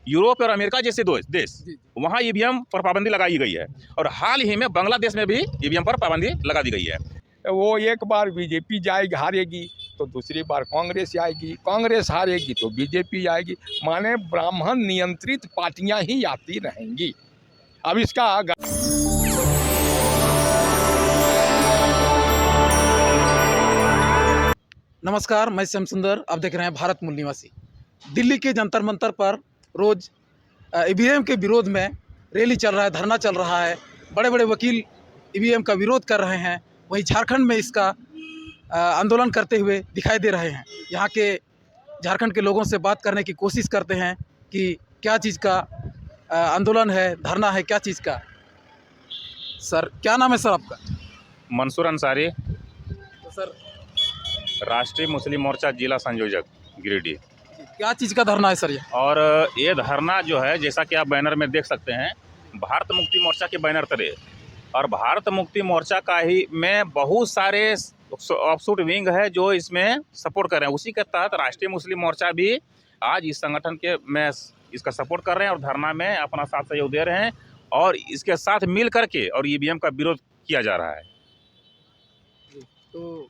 Europe और America जैसे देश वहाँ ईवीएम पर पाबंदी लगाई गई है, और हाल ही में बांग्लादेश में भी ईवीएम पर पाबंदी लगा दी गई है। वो एक बार बीजेपी जाएगी, हारेगी तो दूसरी बार कांग्रेस आएगी, कांग्रेस हारेगी तो बीजेपी आएगी, माने ब्राह्मण नियंत्रित पार्टियां ही आती रहेंगी। अब इसका नमस्कार, मैं श्याम सुंदर। आप देख रहे हैं भारत मूल निवासी। दिल्ली के जंतर मंतर पर रोज ईवीएम के विरोध में रैली चल रहा है, धरना चल रहा है। बड़े बड़े वकील ईवीएम का विरोध कर रहे हैं। वहीं झारखंड में इसका आंदोलन करते हुए दिखाई दे रहे हैं। यहाँ के झारखंड के लोगों से बात करने की कोशिश करते हैं कि क्या चीज़ का आंदोलन है, धरना है, क्या चीज़ का। सर, क्या नाम है सर आपका? मंसूर अंसारी, तो सर, राष्ट्रीय मुस्लिम मोर्चा जिला संयोजक गिरिडीह। क्या चीज़ का धरना है सर ये? और ये धरना जो है, जैसा कि आप बैनर में देख सकते हैं, भारत मुक्ति मोर्चा के बैनर तले, और भारत मुक्ति मोर्चा का ही में बहुत सारे ऑफशूट विंग है जो इसमें सपोर्ट कर रहे हैं। उसी के तहत राष्ट्रीय मुस्लिम मोर्चा भी आज इस संगठन के में इसका सपोर्ट कर रहे हैं और धरना में अपना साथ सहयोग दे रहे हैं, और इसके साथ मिल करके और ईवीएम का विरोध किया जा रहा है। तो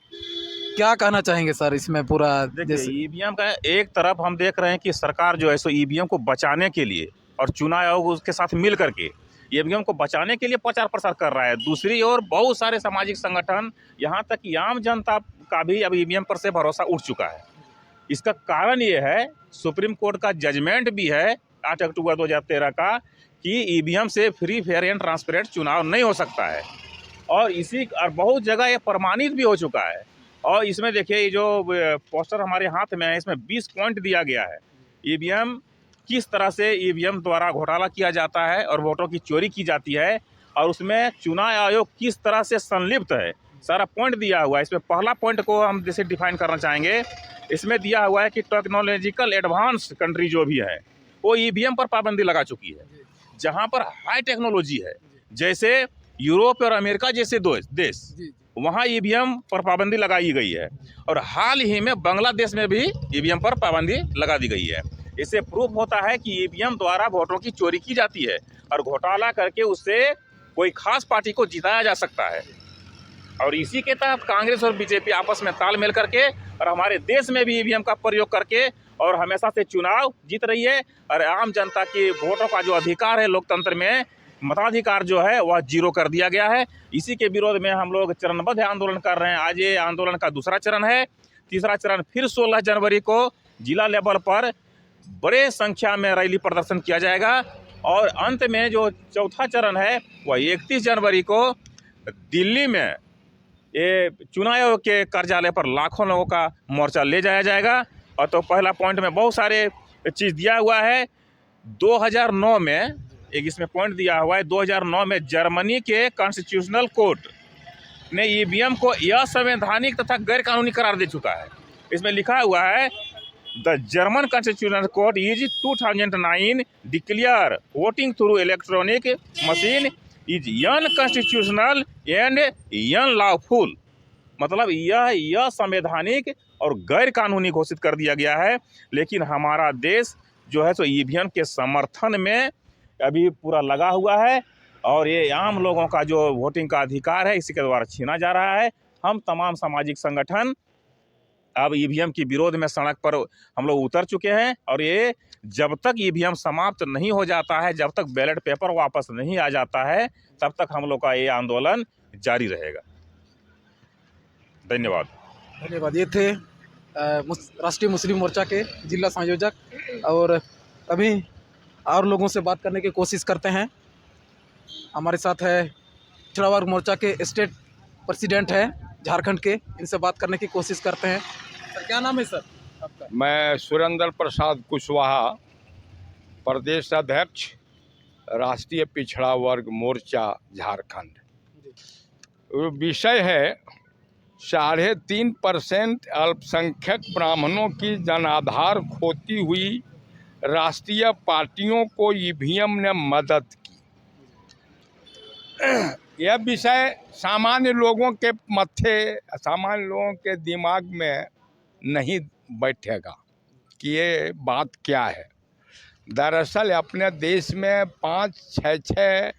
क्या कहना चाहेंगे सर इसमें पूरा? देखिए, ईवीएम का एक तरफ हम देख रहे हैं कि सरकार जो है सो ईवीएम को बचाने के लिए और चुनाव आयोग उसके साथ मिल करके ईवीएम को बचाने के लिए प्रचार प्रसार कर रहा है। दूसरी ओर बहुत सारे सामाजिक संगठन, यहाँ तक कि आम जनता का भी अब ईवीएम पर से भरोसा उठ चुका है। इसका कारण ये है, सुप्रीम कोर्ट का जजमेंट भी है 8 अक्टूबर 2013 का, कि ईवीएम से फ्री, फेयर एंड ट्रांसपेरेंट चुनाव नहीं हो सकता है। और बहुत जगह ये प्रमाणित भी हो चुका है। और इसमें देखिए, ये जो पोस्टर हमारे हाथ में है, इसमें 20 पॉइंट दिया गया है। ईवीएम किस तरह से ईवीएम द्वारा घोटाला किया जाता है और वोटों की चोरी की जाती है, और उसमें चुनाव आयोग किस तरह से संलिप्त है, सारा पॉइंट दिया हुआ है। इसमें पहला पॉइंट को हम जैसे डिफाइन करना चाहेंगे, इसमें दिया हुआ है कि टेक्नोलॉजिकल एडवांस कंट्री जो भी है वो ईवीएम पर पाबंदी लगा चुकी है। जहाँ पर हाई टेक्नोलॉजी है, जैसे यूरोप और अमेरिका जैसे देश, वहाँ ईवीएम पर पाबंदी लगाई गई है, और हाल ही में बांग्लादेश में भी ईवीएम पर पाबंदी लगा दी गई है। इससे प्रूफ होता है कि ईवीएम द्वारा वोटों की चोरी की जाती है और घोटाला करके उससे कोई खास पार्टी को जिताया जा सकता है। और इसी के तहत कांग्रेस और बीजेपी आपस में तालमेल करके और हमारे देश में भी ईवीएम का प्रयोग करके और हमेशा से चुनाव जीत रही है। और आम जनता की वोटों का जो अधिकार है लोकतंत्र में, मताधिकार जो है वह जीरो कर दिया गया है। इसी के विरोध में हम लोग चरणबद्ध आंदोलन कर रहे हैं। आज ये आंदोलन का दूसरा चरण है। तीसरा चरण फिर 16 जनवरी को जिला लेवल पर बड़े संख्या में रैली प्रदर्शन किया जाएगा, और अंत में जो चौथा चरण है वह 31 जनवरी को दिल्ली में ये चुनाव आयोग के कार्यालय पर लाखों लोगों का मोर्चा ले जाया जाएगा। और तो पहला पॉइंट में बहुत सारे चीज़ दिया हुआ है। 2009 में एक इसमें पॉइंट दिया हुआ है, 2009 में जर्मनी के कॉन्स्टिट्यूशनल कोर्ट ने ईवीएम को असंवैधानिक तथा गैर कानूनी करार दे चुका है। इसमें लिखा हुआ है, the German constitutional court is 2009 declare voting through electronic machine is unconstitutional and unlawful. मतलब यह संवैधानिक और गैर कानूनी घोषित कर दिया गया है। लेकिन हमारा देश जो है सो ईवीएम के समर्थन में अभी पूरा लगा हुआ है, और ये आम लोगों का जो वोटिंग का अधिकार है इसी के द्वारा छीना जा रहा है। हम तमाम सामाजिक संगठन अब ईवीएम के विरोध में सड़क पर हम लोग उतर चुके हैं, और ये जब तक ईवीएम समाप्त नहीं हो जाता है, जब तक बैलेट पेपर वापस नहीं आ जाता है, तब तक हम लोग का ये आंदोलन जारी रहेगा। धन्यवाद। ये थे राष्ट्रीय मुस्लिम मोर्चा के जिला संयोजक, और अभी और लोगों से बात करने की कोशिश करते हैं। हमारे साथ है पिछड़ा वर्ग मोर्चा के स्टेट प्रेसिडेंट है झारखंड के, इनसे बात करने की कोशिश करते हैं। सर, क्या नाम है सर आपका? मैं सुरेंद्र प्रसाद कुशवाहा, प्रदेश अध्यक्ष, राष्ट्रीय पिछड़ा वर्ग मोर्चा झारखंड। विषय है 3.5% अल्पसंख्यक ब्राह्मणों की जनाधार खोती हुई राष्ट्रीय पार्टियों को ईवीएम ने मदद की। यह विषय सामान्य लोगों के सामान्य लोगों के दिमाग में नहीं बैठेगा कि ये बात क्या है। दरअसल अपने देश में 5-6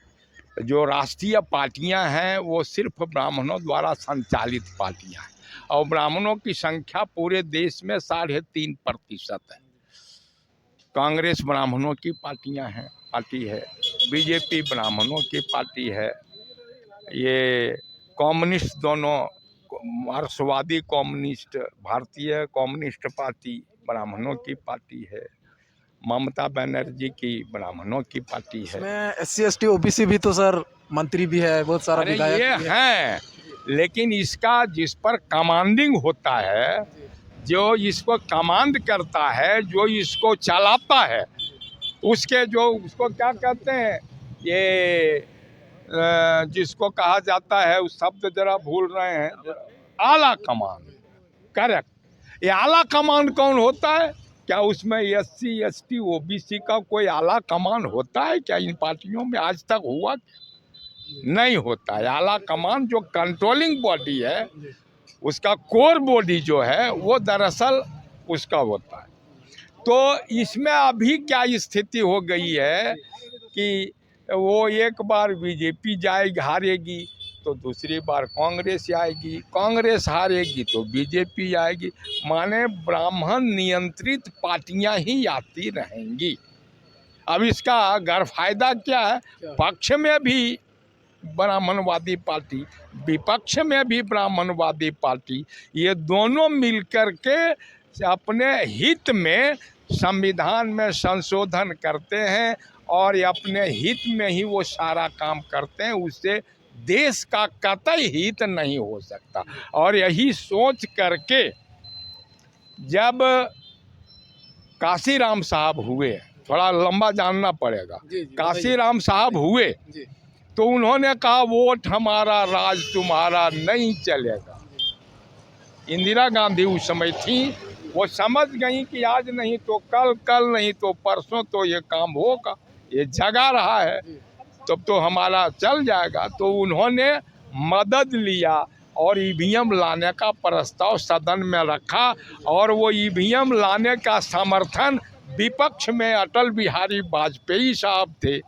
जो राष्ट्रीय पार्टियां हैं वो सिर्फ ब्राह्मणों द्वारा संचालित पार्टियां हैं, और ब्राह्मणों की संख्या पूरे देश में 3.5% है। कांग्रेस ब्राह्मणों की पार्टी है, बीजेपी ब्राह्मणों की पार्टी है, ये कम्युनिस्ट दोनों मार्क्सवादी कम्युनिस्ट, भारतीय कम्युनिस्ट पार्टी ब्राह्मणों की पार्टी है, ममता बनर्जी की ब्राह्मणों की पार्टी है। इसमें SC ST OBC भी तो सर मंत्री भी है, बहुत सारा अरे विधायक ये भी है। हैं, लेकिन इसका जिस पर कमांडिंग होता है, जो इसको कमांड करता है, जो इसको चलाता है, उसके जो उसको क्या कहते हैं, ये जिसको कहा जाता है, उस शब्द जरा भूल रहे हैं, आला कमान। करेक्ट। ये आला कमान कौन होता है? क्या उसमें SC ST OBC का कोई आला कमान होता है क्या? इन पार्टियों में आज तक हुआ क्या? नहीं होता है। आला कमान जो कंट्रोलिंग बॉडी है, उसका कोर बॉडी जो है वो दरअसल उसका होता है। तो इसमें अभी क्या स्थिति हो गई है कि वो एक बार बीजेपी जाएगी, हारेगी, तो दूसरी बार कांग्रेस आएगी, कांग्रेस हारेगी तो बीजेपी आएगी, माने ब्राह्मण नियंत्रित पार्टियां ही आती रहेंगी। अब इसका गैरफायदा क्या है? पक्ष में भी ब्राह्मणवादी पार्टी, विपक्ष में भी ब्राह्मणवादी पार्टी, ये दोनों मिलकर के अपने हित में संविधान में संशोधन करते हैं और अपने हित में ही वो सारा काम करते हैं। उससे देश का कतई हित नहीं हो सकता। और यही सोच करके जब काशीराम साहब हुए, थोड़ा लंबा जानना पड़ेगा, काशीराम साहब हुए तो उन्होंने कहा वोट हमारा राज तुम्हारा नहीं चलेगा। इंदिरा गांधी उस समय थी, वो समझ गई कि आज नहीं तो कल, कल नहीं तो परसों तो ये काम होगा, ये जगा रहा है, तब तो हमारा चल जाएगा। तो उन्होंने मदद लिया और EVM लाने का प्रस्ताव सदन में रखा, और वो EVM लाने का समर्थन विपक्ष में अटल बिहारी वाजपेयी साहब थे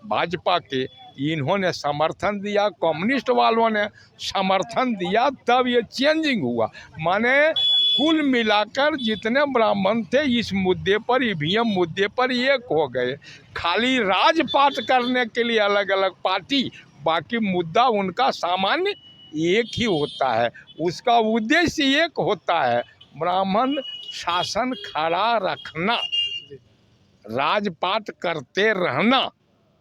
भाजपा के, इन्होंने समर्थन दिया, कम्युनिस्ट वालों ने समर्थन दिया, तब ये चेंजिंग हुआ। माने कुल मिलाकर जितने ब्राह्मण थे इस मुद्दे पर, EVM मुद्दे पर एक हो गए। खाली राजपाट करने के लिए अलग अलग पार्टी, बाकी मुद्दा उनका सामान्य एक ही होता है, उसका उद्देश्य एक होता है, ब्राह्मण शासन खड़ा रखना, राजपाट करते रहना,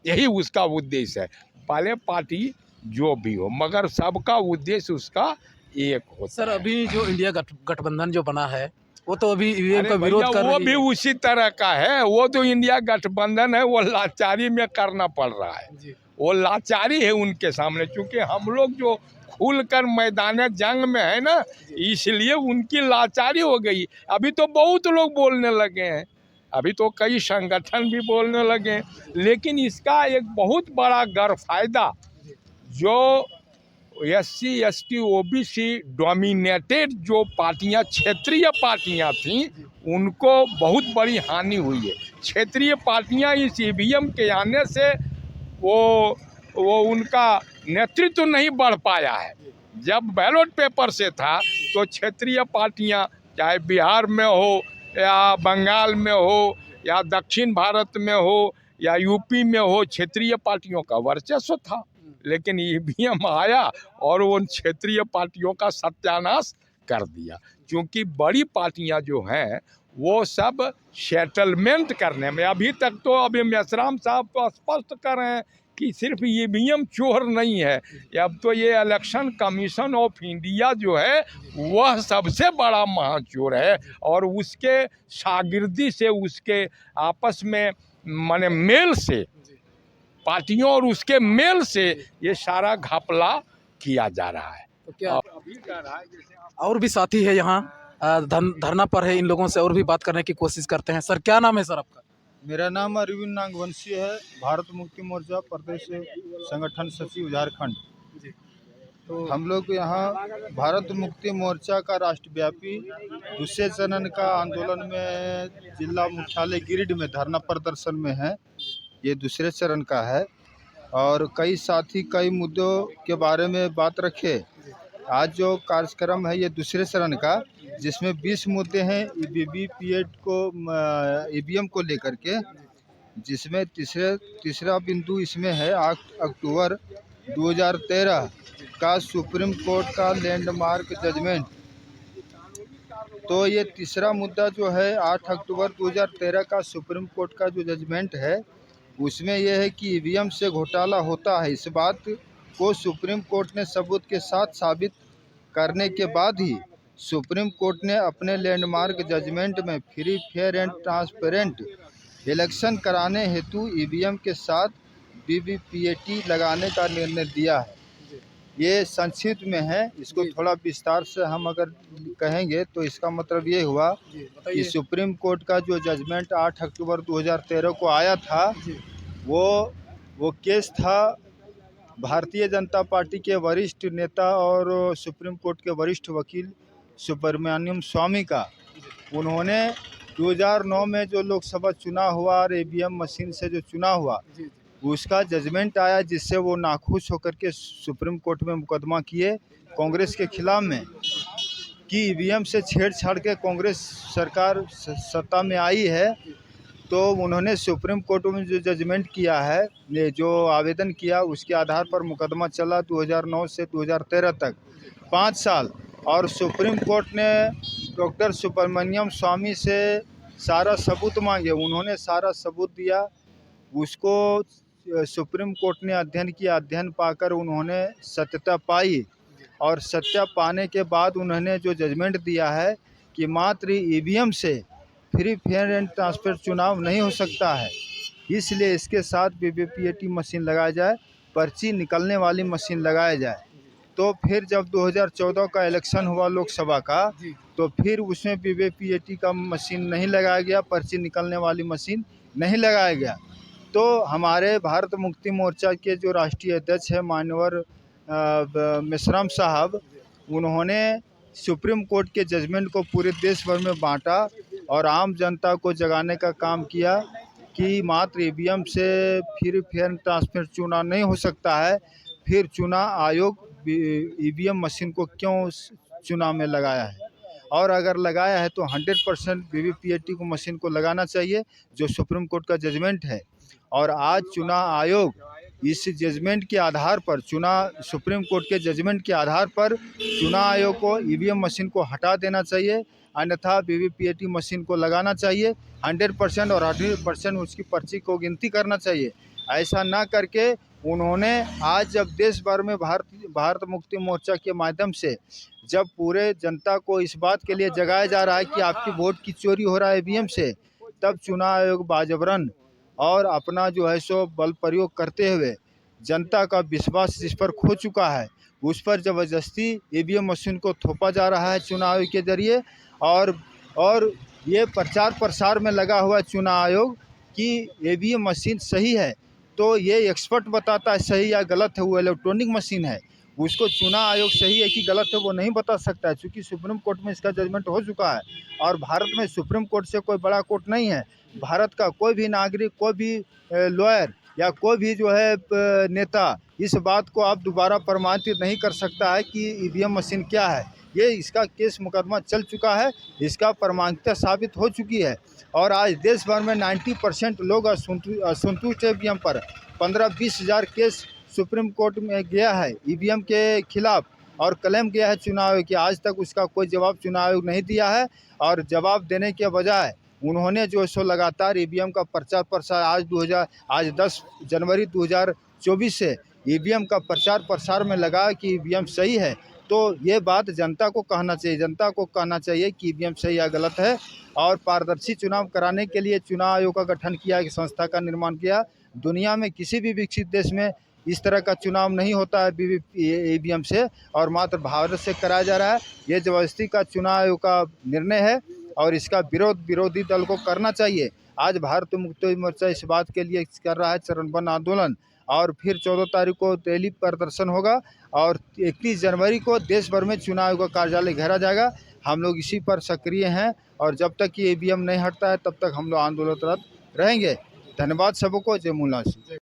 यही उसका उद्देश्य है। भले पार्टी जो भी हो, मगर सबका उद्देश्य उसका एक होता सर है। अभी जो इंडिया गठबंधन जो बना है वो तो अभी EVM अरे का विरोध भैया, कर वो रही भी है। उसी तरह का है। वो जो इंडिया गठबंधन है वो लाचारी में करना पड़ रहा है, वो लाचारी है उनके सामने, क्योंकि हम लोग जो खुलकर मैदान जंग में है ना, इसलिए उनकी लाचारी हो गई। अभी तो बहुत लोग बोलने लगे हैं, अभी तो कई संगठन भी बोलने लगे हैं, लेकिन इसका एक बहुत बड़ा गैरफायदा जो SC ST OBC डोमिनेटेड जो पार्टियां, क्षेत्रीय पार्टियां थीं, उनको बहुत बड़ी हानि हुई है। क्षेत्रीय पार्टियां इस EVM के आने से वो उनका नेतृत्व नहीं बढ़ पाया है। जब बैलेट पेपर से था तो क्षेत्रीय पार्टियां, चाहे बिहार में हो या बंगाल में हो या दक्षिण भारत में हो या UP में हो, क्षेत्रीय पार्टियों का वर्चस्व था। लेकिन EVM आया और उन क्षेत्रीय पार्टियों का सत्यानाश कर दिया, क्योंकि बड़ी पार्टियां जो हैं वो सब सेटलमेंट करने में, अभी तक तो अभी मेश्राम साहब तो स्पष्ट कर रहे हैं कि सिर्फ EVM चोर नहीं है, अब तो ये इलेक्शन कमीशन ऑफ इंडिया जो है वह सबसे बड़ा महाचोर है, और उसके शागिर्दी से, उसके आपस में माने मेल से, पार्टियों और उसके मेल से ये सारा घपला किया जा रहा है। तो क्या अभी कर रहा है, जैसे और भी साथी है यहाँ धरना पर है, इन लोगों से और भी बात करने की कोशिश करते हैं। सर क्या नाम है सर आपका? मेरा नाम अरविंद नागवंशी है, भारत मुक्ति मोर्चा प्रदेश संगठन सचिव झारखंड। हम लोग यहाँ भारत मुक्ति मोर्चा का राष्ट्रव्यापी दूसरे चरण का आंदोलन में जिला मुख्यालय गिरिडीह में धरना प्रदर्शन में है। ये दूसरे चरण का है और कई साथी कई मुद्दों के बारे में बात रखे। आज जो कार्यक्रम है ये दूसरे चरण का, जिसमें 20 मुद्दे हैं वीवीपैट को ईवीएम को लेकर के, जिसमें तीसरा बिंदु इसमें है 8 अक्टूबर 2013 का सुप्रीम कोर्ट का लैंडमार्क जजमेंट। तो ये तीसरा मुद्दा जो है 8 अक्टूबर 2013 का सुप्रीम कोर्ट का जो जजमेंट है, उसमें यह है कि ईवीएम से घोटाला होता है। इस बात को सुप्रीम कोर्ट ने सबूत के साथ साबित करने के बाद ही सुप्रीम कोर्ट ने अपने लैंडमार्क जजमेंट में free, fair and transparent election कराने हेतु ईवीएम के साथ वीवीपैट लगाने का निर्णय दिया है। ये संक्षिप्त में है, इसको थोड़ा विस्तार से हम अगर कहेंगे तो इसका मतलब ये हुआ कि सुप्रीम कोर्ट का जो जजमेंट 8 अक्टूबर 2013 को आया था, वो केस था भारतीय जनता पार्टी के वरिष्ठ नेता और सुप्रीम कोर्ट के वरिष्ठ वकील सुब्रमण्यम स्वामी का। उन्होंने 2009 में जो लोकसभा चुनाव हुआ और ईवीएम मशीन से जो चुनाव हुआ, उसका जजमेंट आया, जिससे वो नाखुश होकर के सुप्रीम कोर्ट में मुकदमा किए कांग्रेस के खिलाफ में कि ईवीएम से छेड़छाड़ के कांग्रेस सरकार सत्ता में आई है। तो उन्होंने सुप्रीम कोर्ट में जो जजमेंट किया है, ये जो आवेदन किया, उसके आधार पर मुकदमा चला 2009 से 2013 तक 5 साल। और सुप्रीम कोर्ट ने डॉक्टर सुब्रमण्यम स्वामी से सारा सबूत मांगे, उन्होंने सारा सबूत दिया। उसको सुप्रीम कोर्ट ने अध्ययन किया, अध्ययन पाकर उन्होंने सत्यता पाई और सत्य पाने के बाद उन्होंने जो जजमेंट दिया है कि मात्र ईवीएम से फ्री, फेयर एंड ट्रांसपेरेंट चुनाव नहीं हो सकता है, इसलिए इसके साथ वीवीपैट मशीन लगाया जाए, पर्ची निकलने वाली मशीन लगाया जाए। तो फिर जब 2014 का इलेक्शन हुआ लोकसभा का, तो फिर उसमें वीवीपैट का मशीन नहीं लगाया गया, पर्ची निकलने वाली मशीन नहीं लगाया गया। तो हमारे भारत मुक्ति मोर्चा के जो राष्ट्रीय अध्यक्ष है मान्यवर मेश्राम साहब, उन्होंने सुप्रीम कोर्ट के जजमेंट को पूरे देश भर में बांटा और आम जनता को जगाने का काम किया कि मात्र ईवीएम से फ्री, फेयर ट्रांसपेरेंट चुनाव नहीं हो सकता है। फिर चुनाव आयोग ईवीएम मशीन को क्यों चुनाव में लगाया है, और अगर लगाया है तो 100% वीवीपैट को मशीन को लगाना चाहिए, जो सुप्रीम कोर्ट का जजमेंट है। और आज चुनाव आयोग इस जजमेंट के आधार पर, सुप्रीम कोर्ट के जजमेंट के आधार पर चुनाव आयोग को ईवीएम मशीन को हटा देना चाहिए, अन्यथा वीवीपैट मशीन को लगाना चाहिए 100% और 100% उसकी पर्ची को गिनती करना चाहिए। ऐसा ना करके उन्होंने आज जब देश भर में भारत मुक्ति मोर्चा के माध्यम से जब पूरे जनता को इस बात के लिए जगाया जा रहा है कि आपकी वोट की चोरी हो रहा है ईवीएम से, तब चुनाव आयोग बाजबरन और अपना जो है सो बल प्रयोग करते हुए जनता का विश्वास जिस पर खो चुका है, उस पर ज़बरदस्ती ईवीएम मशीन को थोपा जा रहा है चुनाव आयोग के जरिए। और ये प्रचार प्रसार में लगा हुआ चुनाव आयोग कि ईवीएम मशीन सही है, तो ये एक्सपर्ट बताता है सही या गलत है, वो इलेक्ट्रॉनिक मशीन है, उसको चुनाव आयोग सही है कि गलत है वो नहीं बता सकता है, क्योंकि सुप्रीम कोर्ट में इसका जजमेंट हो चुका है। और भारत में सुप्रीम कोर्ट से कोई बड़ा कोर्ट नहीं है। भारत का कोई भी नागरिक, कोई भी लॉयर या कोई भी जो है नेता इस बात को आप दोबारा प्रमाणित नहीं कर सकता है कि ईवीएम मशीन क्या है। ये इसका केस मुकदमा चल चुका है, इसका प्रमाणिकता साबित हो चुकी है। और आज देश भर में 90% लोग असंतुष्ट ईवीएम पर 15-20 हज़ार केस सुप्रीम कोर्ट में गया है ईवीएम के खिलाफ, और क्लेम किया है चुनाव आयोग कि आज तक उसका कोई जवाब चुनाव आयोग नहीं दिया है। और जवाब देने के बजाय उन्होंने जो सो लगातार ईवीएम का प्रचार प्रसार आज 10 जनवरी 2024 से ईवीएम का प्रचार प्रसार में लगा कि ईवीएम सही है। तो ये बात जनता को कहना चाहिए कि ईवीएम सही या गलत है। और पारदर्शी चुनाव कराने के लिए चुनाव आयोग का गठन किया, एक संस्था का निर्माण किया। दुनिया में किसी भी विकसित देश में इस तरह का चुनाव नहीं होता है ईवीएम से, और मात्र भारत से कराया जा रहा है। ये ज़बरदस्ती का चुनाव आयोग का निर्णय है और इसका विरोध विरोधी दल को करना चाहिए। आज भारत मुक्ति मोर्चा इस बात के लिए कर रहा है चरणबद्ध आंदोलन। और फिर 14 तारीख को दिल्ली प्रदर्शन होगा और 31 जनवरी को देश भर में चुनाव आयोग का कार्यालय घेरा जाएगा। हम लोग इसी पर सक्रिय हैं और जब तक ये ईवीएम नहीं हटता है तब तक हम लोग आंदोलनरत रहेंगे। धन्यवाद सबको। जय मुलासी।